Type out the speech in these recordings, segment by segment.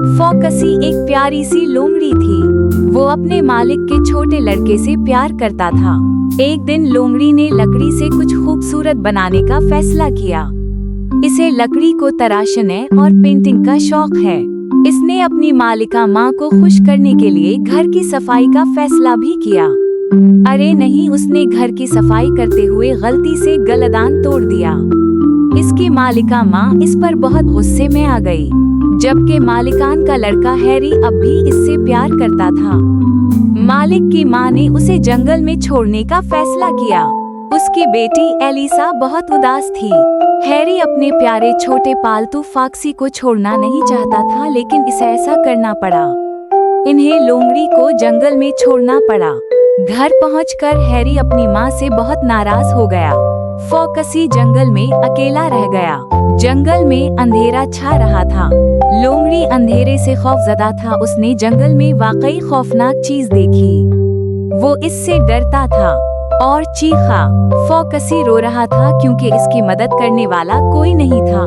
फोकसी एक प्यारी सी लोमड़ी थी। वो अपने मालिक के छोटे लड़के से प्यार करता था। एक दिन लोमड़ी ने लकड़ी से कुछ खूबसूरत बनाने का फैसला किया। इसे लकड़ी को तराशने और पेंटिंग का शौक है। इसने अपनी मालिका माँ को खुश करने के लिए घर की सफाई का फैसला भी किया। अरे नहीं, उसने घर की सफाई करते हुए गलती से गलदान तोड़ दिया। इसकी मालिका माँ इस पर बहुत गुस्से में आ गई। जबकि मालिकान का लड़का हैरी अब भी इससे प्यार करता था। मालिक की माँ ने उसे जंगल में छोड़ने का फैसला किया। उसकी बेटी एलिसा बहुत उदास थी। हैरी अपने प्यारे छोटे पालतू फॉक्सी को छोड़ना नहीं चाहता था, लेकिन इसे ऐसा करना पड़ा। इन्हें लोमड़ी को जंगल में छोड़ना पड़ा। घर पहुंचकर हैरी अपनी माँ से बहुत नाराज हो गया। फोकसी जंगल में अकेला रह गया। जंगल में अंधेरा छा रहा था। लोमड़ी अंधेरे से खौफजदा था। उसने जंगल में वाकई खौफनाक चीज देखी। वो इससे डरता था और चीखा। फोकसी रो रहा था क्योंकि इसकी मदद करने वाला कोई नहीं था।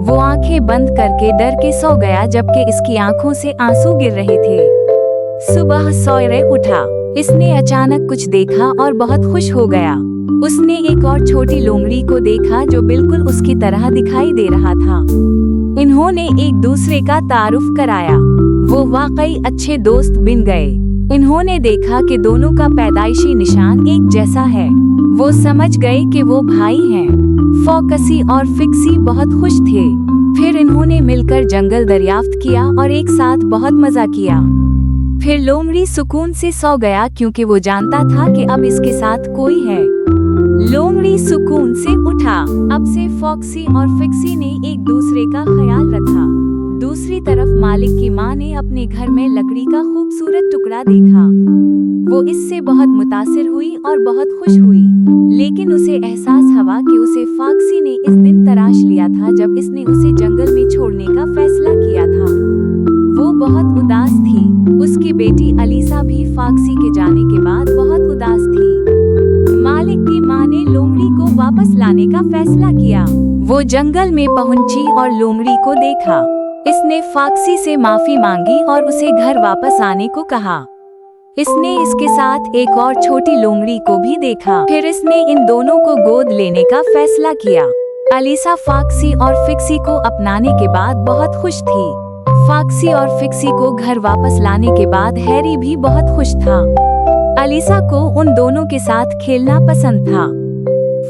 वो आंखें बंद करके डर के सो गया, जबकि इसकी आंखों से आंसू गिर रहे थे। सुबह सवेरे उठा। इसने अचानक कुछ देखा और बहुत खुश हो गया। उसने एक और छोटी लोमड़ी को देखा जो बिल्कुल उसकी तरह दिखाई दे रहा था। इन्होंने एक दूसरे का तारुफ कराया। वो वाकई अच्छे दोस्त बन गए। इन्होंने देखा कि दोनों का पैदाइशी निशान एक जैसा है। वो समझ गए कि वो भाई हैं। फोकसी और फिक्सी बहुत खुश थे। फिर इन्होंने मिलकर जंगल दरियाफ्त किया और एक साथ बहुत मजा किया। फिर लोमड़ी सुकून से सो गया क्योंकि वो जानता था कि अब इसके साथ कोई है। लोमड़ी सुकून से उठा। अब से फॉक्सी और फिक्सी ने एक दूसरे का ख्याल रखा। दूसरी तरफ मालिक की माँ ने अपने घर में लकड़ी का खूबसूरत टुकड़ा देखा। वो इससे बहुत मुतासिर हुई और बहुत खुश हुई, लेकिन उसे एहसास हुआ कि उसे फॉक्सी ने इस दिन तराश लिया था जब इसने उसे जंगल में छोड़ने का फैसला किया था। वो बहुत उदास थी। उसकी बेटी अलीसा भी फॉक्सी के जाने के बाद बहुत उदास थी। मालिक की माँ ने लोमड़ी को वापस लाने का फैसला किया। वो जंगल में पहुंची और लोमड़ी को देखा। इसने फॉक्सी से माफी मांगी और उसे घर वापस आने को कहा। इसने इसके साथ एक और छोटी लोमड़ी को भी देखा। फिर इसने इन दोनों को गोद लेने का फैसला किया। अलीसा फॉक्सी और फिक्सी को अपनाने के बाद बहुत खुश थी। फॉक्सी और फिक्सी को घर वापस लाने के बाद हैरी भी बहुत खुश था। अलीसा को उन दोनों के साथ खेलना पसंद था।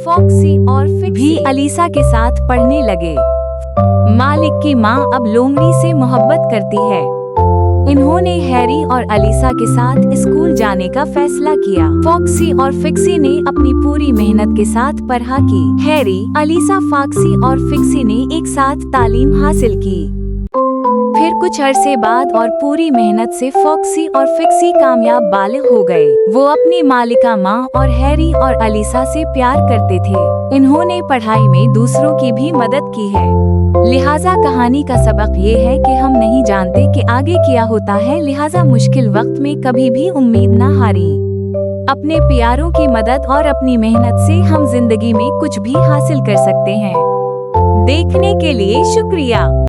फॉक्सी और फिक्सी भी अलीसा के साथ पढ़ने लगे। मालिक की माँ अब लोमड़ी से मोहब्बत करती है। इन्होंने हैरी और अलीसा के साथ स्कूल जाने का फैसला किया। फॉक्सी और फिक्सी ने अपनी पूरी मेहनत के साथ पढ़ा की। हैरी, अलीसा, फॉक्सी और फिक्सी ने एक साथ तालीम हासिल की। फिर कुछ अरसे बाद और पूरी मेहनत से फॉक्सी और फिक्सी कामयाब बालिग हो गए। वो अपनी मालिका माँ और हैरी और अलीसा से प्यार करते थे। इन्होंने पढ़ाई में दूसरों की भी मदद की है। लिहाजा कहानी का सबक ये है कि हम नहीं जानते कि आगे क्या होता है, लिहाजा मुश्किल वक्त में कभी भी उम्मीद न हारें। अपने प्यारों की मदद और अपनी मेहनत से हम जिंदगी में कुछ भी हासिल कर सकते हैं। देखने के लिए शुक्रिया।